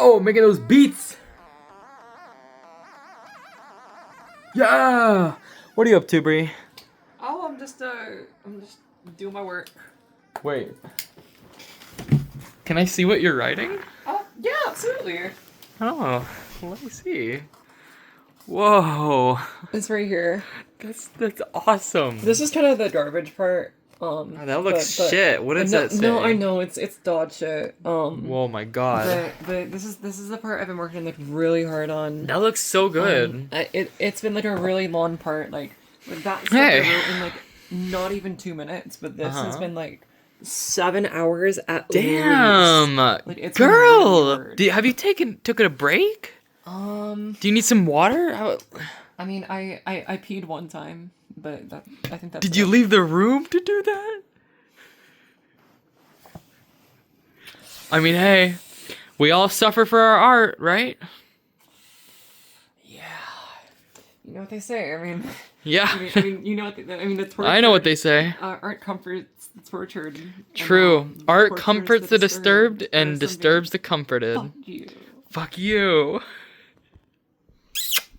Whoa, making those beats. Yeah. What are you up to, Bree? Oh, I'm just doing my work. Wait. Can I see what you're writing? Oh, yeah, absolutely. Oh, let me see. Whoa. It's right here. That's awesome. This is kind of the garbage part. Oh, that looks shit. What does that say? No, I know it's dog shit. Whoa, my God. But this is the part I've been working like really hard on. That looks so good. It's been like a really long part. Like that stuff Hey. I wrote in like not even 2 minutes, but this has Uh-huh. been like 7 hours at Damn. least. Like, it's been really Girl, hard. have you took a break? Do you need some water? I mean, I peed one time, but I think that's Did you it. leave the room to do that? I mean, hey, we all suffer for our art, right? Yeah. You know what they say. I mean, Yeah. I mean, you know what I mean. The torture. I know what they say. Art comforts the tortured. True. And, Art tortures comforts the disturbed and Or something. disturbs the comforted. Fuck you. Fuck you.